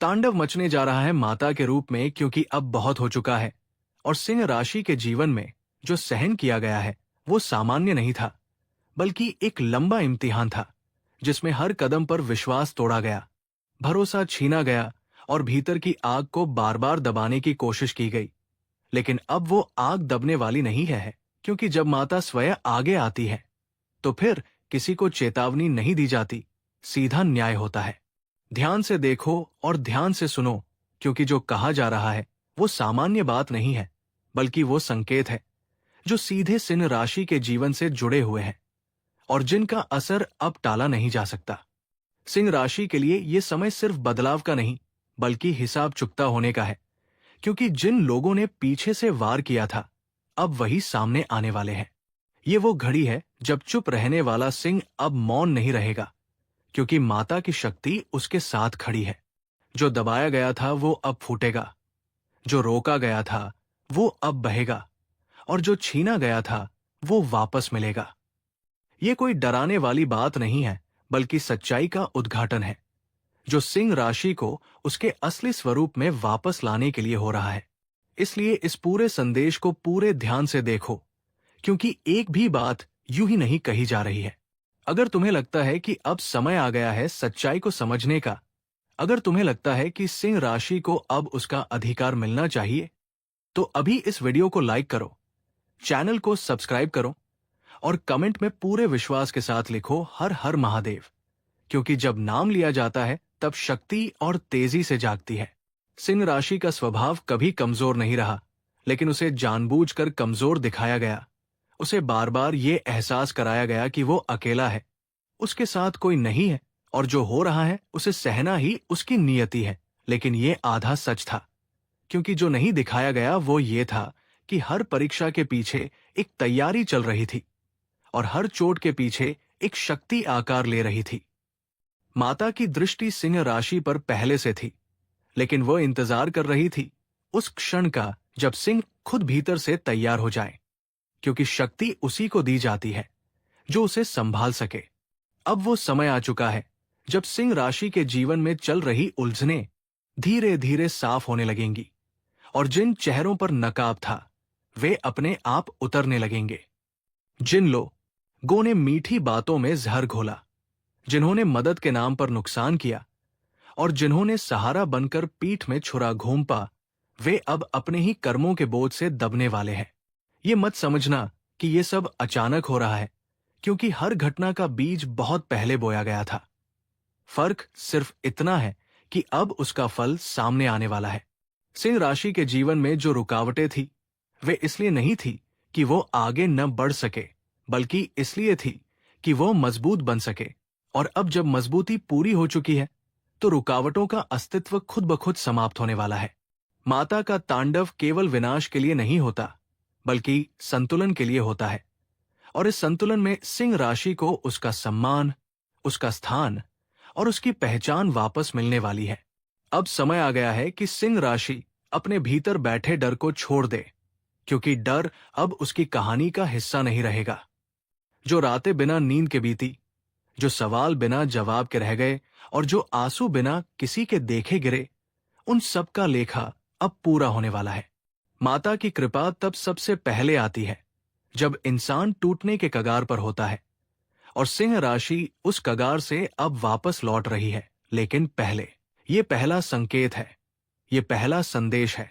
तांडव मचने जा रहा है माता के रूप में, क्योंकि अब बहुत हो चुका है। और सिंह राशि के जीवन में जो सहन किया गया है वो सामान्य नहीं था, बल्कि एक लंबा इम्तिहान था, जिसमें हर कदम पर विश्वास तोड़ा गया, भरोसा छीना गया और भीतर की आग को बार बार दबाने की कोशिश की गई। लेकिन अब वो आग दबने वाली नहीं है, क्योंकि जब माता स्वयं आगे आती है तो फिर किसी को चेतावनी नहीं दी जाती, सीधा न्याय होता है। ध्यान से देखो और ध्यान से सुनो, क्योंकि जो कहा जा रहा है वो सामान्य बात नहीं है, बल्कि वो संकेत है जो सीधे सिंह राशि के जीवन से जुड़े हुए हैं और जिनका असर अब टाला नहीं जा सकता। सिंह राशि के लिए ये समय सिर्फ बदलाव का नहीं, बल्कि हिसाब चुकता होने का है, क्योंकि जिन लोगों ने पीछे से वार किया था अब वही सामने आने वाले हैं। ये वो घड़ी है जब चुप रहने वाला सिंह अब मौन नहीं रहेगा, क्योंकि माता की शक्ति उसके साथ खड़ी है। जो दबाया गया था वो अब फूटेगा, जो रोका गया था वो अब बहेगा, और जो छीना गया था वो वापस मिलेगा। ये कोई डराने वाली बात नहीं है, बल्कि सच्चाई का उद्घाटन है, जो सिंह राशि को उसके असली स्वरूप में वापस लाने के लिए हो रहा है। इसलिए इस पूरे संदेश को पूरे ध्यान से देखो, क्योंकि एक भी बात यूं ही नहीं कही जा रही है। अगर तुम्हें लगता है कि अब समय आ गया है सच्चाई को समझने का, अगर तुम्हें लगता है कि सिंह राशि को अब उसका अधिकार मिलना चाहिए, तो अभी इस वीडियो को लाइक करो, चैनल को सब्सक्राइब करो और कमेंट में पूरे विश्वास के साथ लिखो हर हर महादेव, क्योंकि जब नाम लिया जाता है तब शक्ति और तेजी से जागती है। सिंह राशि का स्वभाव कभी कमजोर नहीं रहा, लेकिन उसे जानबूझकर कमजोर दिखाया गया। उसे बार बार ये एहसास कराया गया कि वो अकेला है, उसके साथ कोई नहीं है, और जो हो रहा है उसे सहना ही उसकी नियति है। लेकिन ये आधा सच था, क्योंकि जो नहीं दिखाया गया वो ये था कि हर परीक्षा के पीछे एक तैयारी चल रही थी, और हर चोट के पीछे एक शक्ति आकार ले रही थी। माता की दृष्टि सिंह राशि पर पहले से थी, लेकिन वो इंतजार कर रही थी उस क्षण का जब सिंह खुद भीतर से तैयार हो जाए, क्योंकि शक्ति उसी को दी जाती है जो उसे संभाल सके। अब वो समय आ चुका है जब सिंह राशि के जीवन में चल रही उलझनें धीरे धीरे साफ होने लगेंगी, और जिन चेहरों पर नकाब था वे अपने आप उतरने लगेंगे। जिन लोगों ने मीठी बातों में जहर घोला, जिन्होंने मदद के नाम पर नुकसान किया और जिन्होंने सहारा बनकर पीठ में छुरा घूंपा, वे अब अपने ही कर्मों के बोझ से दबने वाले हैं। ये मत समझना कि ये सब अचानक हो रहा है, क्योंकि हर घटना का बीज बहुत पहले बोया गया था। फर्क सिर्फ इतना है कि अब उसका फल सामने आने वाला है। सिंह राशि के जीवन में जो रुकावटें थी वे इसलिए नहीं थी कि वो आगे न बढ़ सके, बल्कि इसलिए थी कि वो मजबूत बन सके। और अब जब मजबूती पूरी हो चुकी है तो रुकावटों का अस्तित्व खुद ब खुद समाप्त होने वाला है। माता का तांडव केवल विनाश के लिए नहीं होता, बल्कि संतुलन के लिए होता है, और इस संतुलन में सिंह राशि को उसका सम्मान, उसका स्थान और उसकी पहचान वापस मिलने वाली है। अब समय आ गया है कि सिंह राशि अपने भीतर बैठे डर को छोड़ दे, क्योंकि डर अब उसकी कहानी का हिस्सा नहीं रहेगा। जो रातें बिना नींद के बीती, जो सवाल बिना जवाब के रह गए और जो आंसू बिना किसी के देखे गिरे, उन सब का लेखा अब पूरा होने वाला है। माता की कृपा तब सबसे पहले आती है जब इंसान टूटने के कगार पर होता है, और सिंह राशि उस कगार से अब वापस लौट रही है। लेकिन पहले ये पहला संकेत है, ये पहला संदेश है,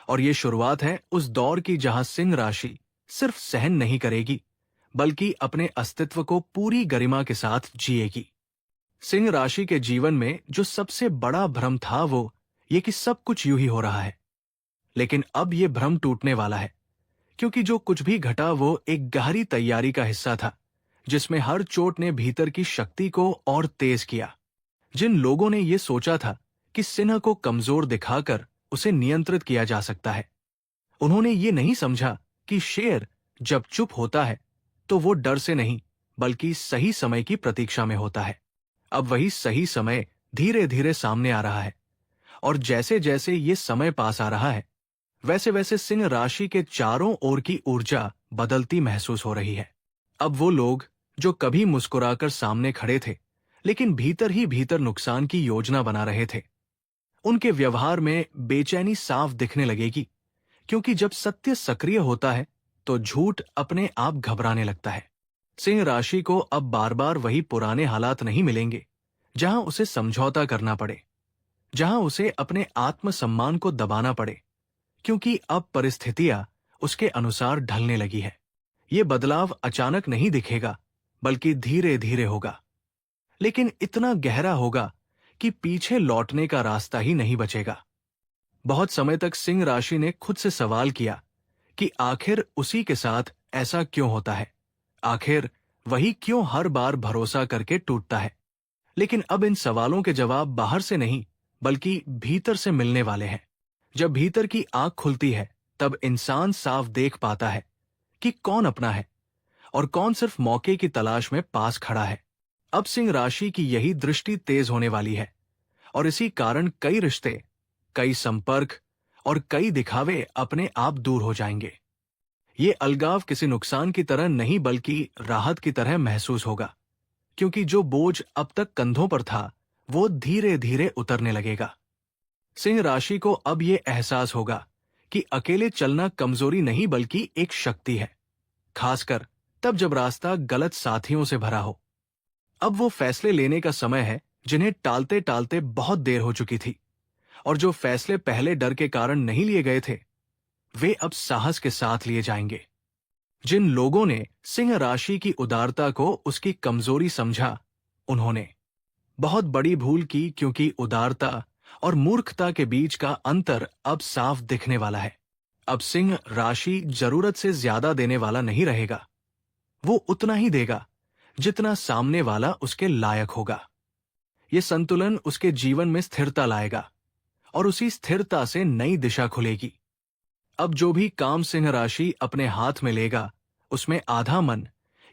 और ये शुरुआत है उस दौर की जहां सिंह राशि सिर्फ सहन नहीं करेगी, बल्कि अपने अस्तित्व को पूरी गरिमा के साथ जिएगी। सिंह राशि के जीवन में जो सबसे बड़ा भ्रम था वो ये कि सब कुछ यूं ही हो रहा है, लेकिन अब ये भ्रम टूटने वाला है, क्योंकि जो कुछ भी घटा वो एक गहरी तैयारी का हिस्सा था, जिसमें हर चोट ने भीतर की शक्ति को और तेज किया। जिन लोगों ने ये सोचा था कि सिंह को कमजोर दिखाकर उसे नियंत्रित किया जा सकता है, उन्होंने ये नहीं समझा कि शेर जब चुप होता है तो वो डर से नहीं, बल्कि सही समय की प्रतीक्षा में होता है। अब वही सही समय धीरे धीरे सामने आ रहा है, और जैसे जैसे ये समय पास आ रहा है वैसे वैसे सिंह राशि के चारों ओर की ऊर्जा बदलती महसूस हो रही है। अब वो लोग जो कभी मुस्कुराकर सामने खड़े थे, लेकिन भीतर ही भीतर नुकसान की योजना बना रहे थे, उनके व्यवहार में बेचैनी साफ दिखने लगेगी, क्योंकि जब सत्य सक्रिय होता है तो झूठ अपने आप घबराने लगता है। सिंह राशि को अब बार बार वही पुराने हालात नहीं मिलेंगे जहां उसे समझौता करना पड़े, जहां उसे अपने आत्मसम्मान को दबाना पड़े, क्योंकि अब परिस्थितियां उसके अनुसार ढलने लगी है। ये बदलाव अचानक नहीं दिखेगा, बल्कि धीरे धीरे होगा, लेकिन इतना गहरा होगा कि पीछे लौटने का रास्ता ही नहीं बचेगा। बहुत समय तक सिंह राशि ने खुद से सवाल किया कि आखिर उसी के साथ ऐसा क्यों होता है, आखिर वही क्यों हर बार भरोसा करके टूटता है। लेकिन अब इन सवालों के जवाब बाहर से नहीं, बल्कि भीतर से मिलने वाले हैं। जब भीतर की आंख खुलती है, तब इंसान साफ देख पाता है कि कौन अपना है और कौन सिर्फ मौके की तलाश में पास खड़ा है। अब सिंह राशि की यही दृष्टि तेज होने वाली है, और इसी कारण कई रिश्ते, कई संपर्क और कई दिखावे अपने आप दूर हो जाएंगे। ये अलगाव किसी नुकसान की तरह नहीं, बल्कि राहत की तरह महसूस होगा, क्योंकि जो बोझ अब तक कंधों पर था वो धीरे धीरे उतरने लगेगा। सिंह राशि को अब ये एहसास होगा कि अकेले चलना कमजोरी नहीं, बल्कि एक शक्ति है, खासकर तब जब रास्ता गलत साथियों से भरा हो। अब वो फैसले लेने का समय है जिन्हें टालते टालते बहुत देर हो चुकी थी, और जो फैसले पहले डर के कारण नहीं लिए गए थे, वे अब साहस के साथ लिए जाएंगे। जिन लोगों ने सिंह राशि की उदारता को उसकी कमजोरी समझा, उन्होंने बहुत बड़ी भूल की, क्योंकि उदारता और मूर्खता के बीच का अंतर अब साफ दिखने वाला है। अब सिंह राशि जरूरत से ज्यादा देने वाला नहीं रहेगा, वो उतना ही देगा जितना सामने वाला उसके लायक होगा। ये संतुलन उसके जीवन में स्थिरता लाएगा, और उसी स्थिरता से नई दिशा खुलेगी। अब जो भी काम सिंह राशि अपने हाथ में लेगा, उसमें आधा मन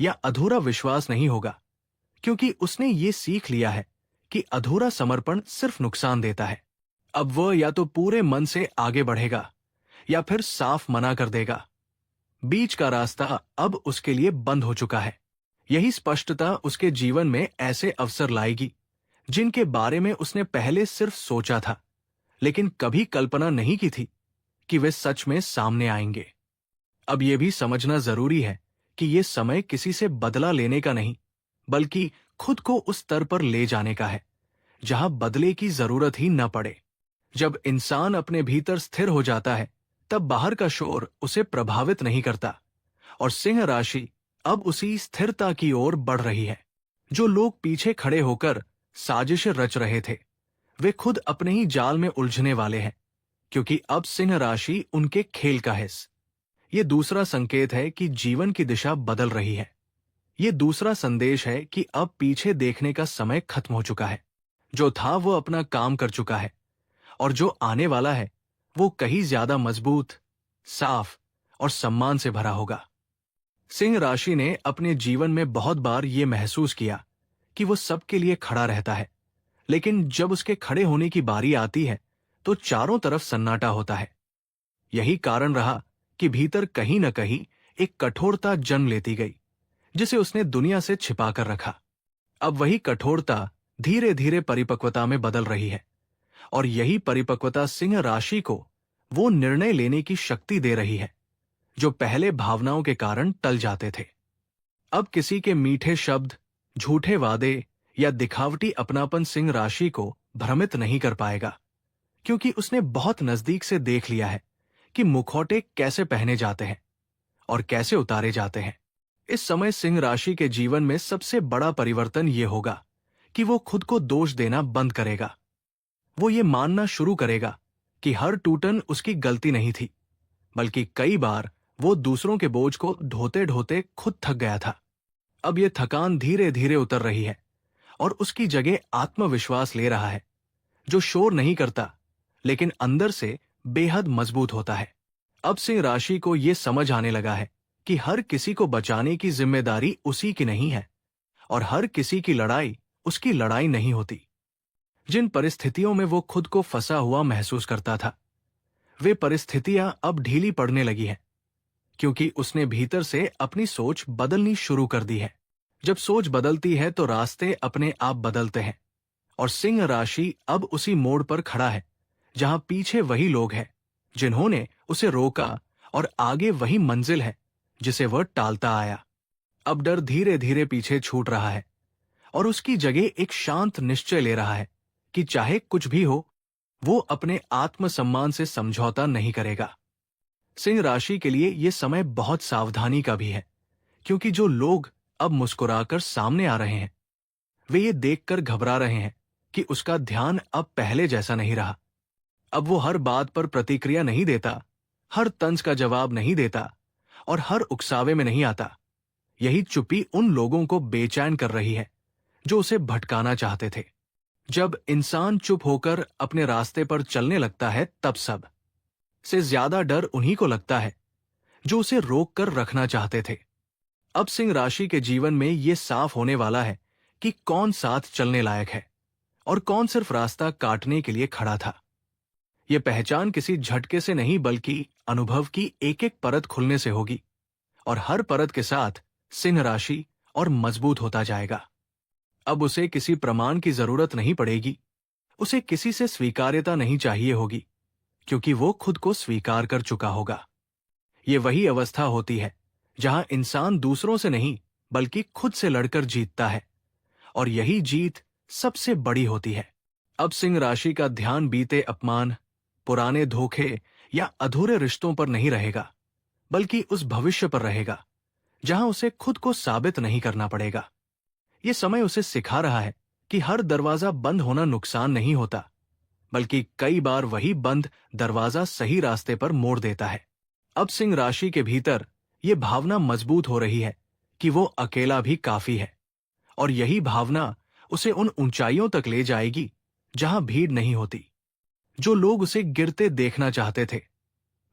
या अधूरा विश्वास नहीं होगा, क्योंकि उसने ये सीख लिया है कि अधूरा समर्पण सिर्फ नुकसान देता है। अब वह या तो पूरे मन से आगे बढ़ेगा या फिर साफ मना कर देगा। बीच का रास्ता अब उसके लिए बंद हो चुका है। यही स्पष्टता उसके जीवन में ऐसे अवसर लाएगी जिनके बारे में उसने पहले सिर्फ सोचा था, लेकिन कभी कल्पना नहीं की थी कि वे सच में सामने आएंगे। अब यह भी समझना जरूरी है कि यह समय किसी से बदला लेने का नहीं, बल्कि खुद को उस स्तर पर ले जाने का है जहां बदले की जरूरत ही न पड़े। जब इंसान अपने भीतर स्थिर हो जाता है, तब बाहर का शोर उसे प्रभावित नहीं करता, और सिंह राशि अब उसी स्थिरता की ओर बढ़ रही है। जो लोग पीछे खड़े होकर साजिशें रच रहे थे, वे खुद अपने ही जाल में उलझने वाले हैं, क्योंकि अब सिंह राशि उनके खेल का हिस्सा। ये दूसरा संकेत है कि जीवन की दिशा बदल रही है। ये दूसरा संदेश है कि अब पीछे देखने का समय खत्म हो चुका है। जो था वो अपना काम कर चुका है, और जो आने वाला है वो कहीं ज्यादा मजबूत, साफ और सम्मान से भरा होगा। सिंह राशि ने अपने जीवन में बहुत बार ये महसूस किया कि वो सबके लिए खड़ा रहता है, लेकिन जब उसके खड़े होने की बारी आती है तो चारों तरफ सन्नाटा होता है। यही कारण रहा कि भीतर कहीं न कहीं एक कठोरता जन्म लेती गई, जिसे उसने दुनिया से छिपा कर रखा। अब वही कठोरता धीरे धीरे परिपक्वता में बदल रही है, और यही परिपक्वता सिंह राशि को वो निर्णय लेने की शक्ति दे रही है जो पहले भावनाओं के कारण टल जाते थे। अब किसी के मीठे शब्द, झूठे वादे या दिखावटी अपनापन सिंह राशि को भ्रमित नहीं कर पाएगा, क्योंकि उसने बहुत नजदीक से देख लिया है कि मुखौटे कैसे पहने जाते हैं और कैसे उतारे जाते हैं। इस समय सिंह राशि के जीवन में सबसे बड़ा परिवर्तन ये होगा कि वो खुद को दोष देना बंद करेगा। वो ये मानना शुरू करेगा कि हर टूटन उसकी गलती नहीं थी, बल्कि कई बार वो दूसरों के बोझ को ढोते ढोते खुद थक गया था। अब ये थकान धीरे धीरे उतर रही है, और उसकी जगह आत्मविश्वास ले रहा है, जो शोर नहीं करता लेकिन अंदर से बेहद मजबूत होता है। अब सिंह राशि को ये समझ आने लगा है कि हर किसी को बचाने की जिम्मेदारी उसी की नहीं है, और हर किसी की लड़ाई उसकी लड़ाई नहीं होती। जिन परिस्थितियों में वो खुद को फंसा हुआ महसूस करता था, वे परिस्थितियां अब ढीली पड़ने लगी हैं, क्योंकि उसने भीतर से अपनी सोच बदलनी शुरू कर दी है। जब सोच बदलती है तो रास्ते अपने आप बदलते हैं, और सिंह राशि अब उसी मोड़ पर खड़ा है जहां पीछे वही लोग हैं जिन्होंने उसे रोका और आगे वही मंजिल है जिसे वह टालता आया। अब डर धीरे धीरे पीछे छूट रहा है और उसकी जगह एक शांत निश्चय ले रहा है कि चाहे कुछ भी हो, वो अपने आत्मसम्मान से समझौता नहीं करेगा। सिंह राशि के लिए यह समय बहुत सावधानी का भी है, क्योंकि जो लोग अब मुस्कुराकर सामने आ रहे हैं, वे ये देखकर घबरा रहे हैं कि उसका ध्यान अब पहले जैसा नहीं रहा। अब वो हर बात पर प्रतिक्रिया नहीं देता, हर तंज का जवाब नहीं देता और हर उकसावे में नहीं आता। यही चुप्पी उन लोगों को बेचैन कर रही है जो उसे भटकाना चाहते थे। जब इंसान चुप होकर अपने रास्ते पर चलने लगता है, तब सब से ज्यादा डर उन्हीं को लगता है जो उसे रोक कर रखना चाहते थे। अब सिंह राशि के जीवन में ये साफ होने वाला है कि कौन साथ चलने लायक है और कौन सिर्फ रास्ता काटने के लिए खड़ा था। यह पहचान किसी झटके से नहीं, बल्कि अनुभव की एक एक परत खुलने से होगी, और हर परत के साथ सिंह राशि और मजबूत होता जाएगा। अब उसे किसी प्रमाण की जरूरत नहीं पड़ेगी, उसे किसी से स्वीकार्यता नहीं चाहिए होगी, क्योंकि वो खुद को स्वीकार कर चुका होगा। ये वही अवस्था होती है जहां इंसान दूसरों से नहीं बल्कि खुद से लड़कर जीतता है, और यही जीत सबसे बड़ी होती है। अब सिंह राशि का ध्यान बीते अपमान, पुराने धोखे या अधूरे रिश्तों पर नहीं रहेगा, बल्कि उस भविष्य पर रहेगा जहां उसे खुद को साबित नहीं करना पड़ेगा। यह समय उसे सिखा रहा है कि हर दरवाजा बंद होना नुकसान नहीं होता, बल्कि कई बार वही बंद दरवाजा सही रास्ते पर मोड़ देता है। अब सिंह राशि के भीतर यह भावना मजबूत हो रही है कि वो अकेला भी काफी है, और यही भावना उसे उन ऊंचाइयों तक ले जाएगी जहां भीड़ नहीं होती। जो लोग उसे गिरते देखना चाहते थे,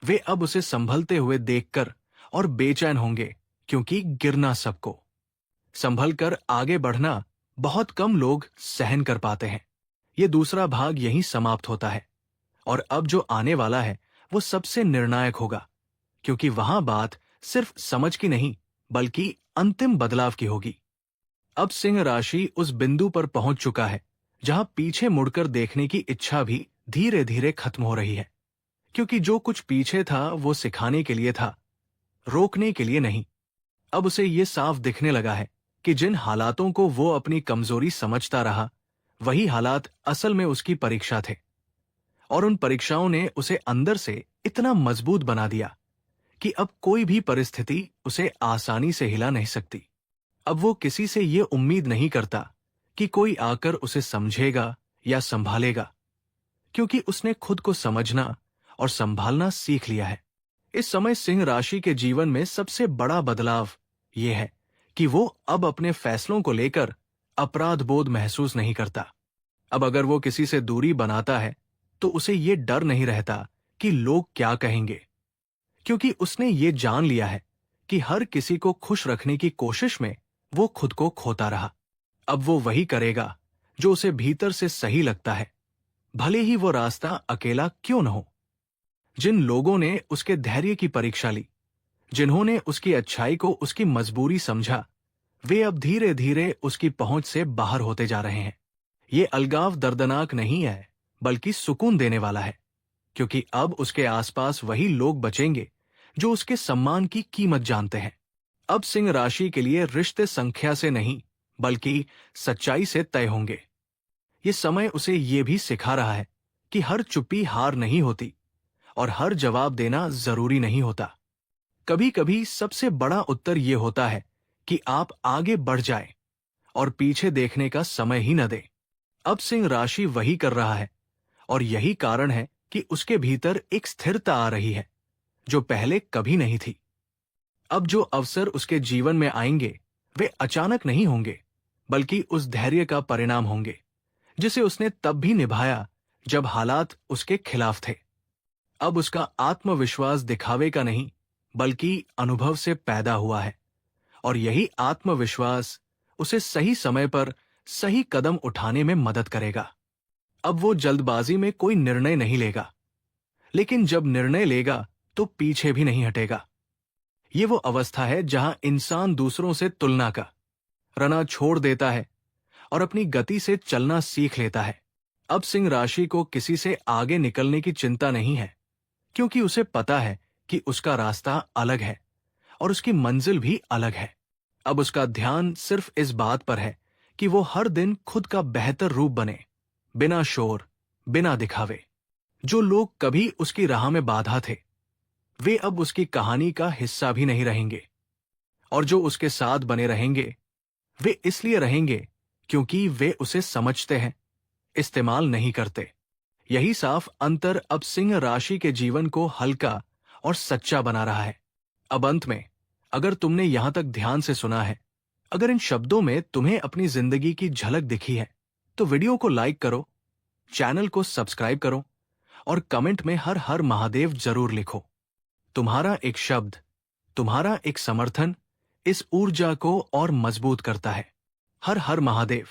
वे अब उसे संभलते हुए देखकर और बेचैन होंगे, क्योंकि गिरना सबको, संभल कर आगे बढ़ना बहुत कम लोग सहन कर पाते हैं। ये दूसरा भाग यहीं समाप्त होता है, और अब जो आने वाला है वो सबसे निर्णायक होगा, क्योंकि वहां बात सिर्फ समझ की नहीं बल्कि अंतिम बदलाव की होगी। अब सिंह राशि उस बिंदु पर पहुंच चुका है जहां पीछे मुड़कर देखने की इच्छा भी धीरे धीरे खत्म हो रही है, क्योंकि जो कुछ पीछे था वो सिखाने के लिए था, रोकने के लिए नहीं। अब उसे ये साफ दिखने लगा है कि जिन हालातों को वो अपनी कमजोरी समझता रहा, वही हालात असल में उसकी परीक्षा थे, और उन परीक्षाओं ने उसे अंदर से इतना मजबूत बना दिया कि अब कोई भी परिस्थिति उसे आसानी से हिला नहीं सकती। अब वो किसी से ये उम्मीद नहीं करता कि कोई आकर उसे समझेगा या संभालेगा, क्योंकि उसने खुद को समझना और संभालना सीख लिया है। इस समय सिंह राशि के जीवन में सबसे बड़ा बदलाव यह है कि वो अब अपने फैसलों को लेकर अपराध बोध महसूस नहीं करता। अब अगर वो किसी से दूरी बनाता है तो उसे ये डर नहीं रहता कि लोग क्या कहेंगे, क्योंकि उसने ये जान लिया है कि हर किसी को खुश रखने की कोशिश में वो खुद को खोता रहा। अब वो वही करेगा जो उसे भीतर से सही लगता है, भले ही वो रास्ता अकेला क्यों न हो। जिन लोगों ने उसके धैर्य की परीक्षा ली, जिन्होंने उसकी अच्छाई को उसकी मजबूरी समझा, वे अब धीरे धीरे उसकी पहुंच से बाहर होते जा रहे हैं। ये अलगाव दर्दनाक नहीं है, बल्कि सुकून देने वाला है, क्योंकि अब उसके आसपास वही लोग बचेंगे जो उसके सम्मान की कीमत जानते हैं। अब सिंह राशि के लिए रिश्ते संख्या से नहीं बल्कि सच्चाई से तय होंगे। ये समय उसे ये भी सिखा रहा है कि हर चुप्पी हार नहीं होती और हर जवाब देना जरूरी नहीं होता। कभी कभी सबसे बड़ा उत्तर ये होता है कि आप आगे बढ़ जाएं और पीछे देखने का समय ही न दें। अब सिंह राशि वही कर रहा है, और यही कारण है कि उसके भीतर एक स्थिरता आ रही है जो पहले कभी नहीं थी। अब जो अवसर उसके जीवन में आएंगे वे अचानक नहीं होंगे, बल्कि उस धैर्य का परिणाम होंगे जिसे उसने तब भी निभाया जब हालात उसके खिलाफ थे। अब उसका आत्मविश्वास दिखावे का नहीं बल्कि अनुभव से पैदा हुआ है, और यही आत्मविश्वास उसे सही समय पर सही कदम उठाने में मदद करेगा। अब वो जल्दबाजी में कोई निर्णय नहीं लेगा, लेकिन जब निर्णय लेगा तो पीछे भी नहीं हटेगा। ये वो अवस्था है जहां इंसान दूसरों से तुलना का रना छोड़ देता है और अपनी गति से चलना सीख लेता है। अब सिंह राशि को किसी से आगे निकलने की चिंता नहीं है, क्योंकि उसे पता है कि उसका रास्ता अलग है और उसकी मंजिल भी अलग है। अब उसका ध्यान सिर्फ इस बात पर है कि वो हर दिन खुद का बेहतर रूप बने, बिना शोर, बिना दिखावे। जो लोग कभी उसकी राह में बाधा थे, वे अब उसकी कहानी का हिस्सा भी नहीं रहेंगे, और जो उसके साथ बने रहेंगे, वे इसलिए रहेंगे क्योंकि वे उसे समझते हैं, इस्तेमाल नहीं करते। यही साफ अंतर अब सिंह राशि के जीवन को हल्का और सच्चा बना रहा है। अब अंत में, अगर तुमने यहां तक ध्यान से सुना है, अगर इन शब्दों में तुम्हें अपनी जिंदगी की झलक दिखी है, तो वीडियो को लाइक करो, चैनल को सब्सक्राइब करो और कमेंट में हर हर महादेव जरूर लिखो। तुम्हारा एक शब्द, तुम्हारा एक समर्थन इस ऊर्जा को और मजबूत करता है। हर हर महादेव।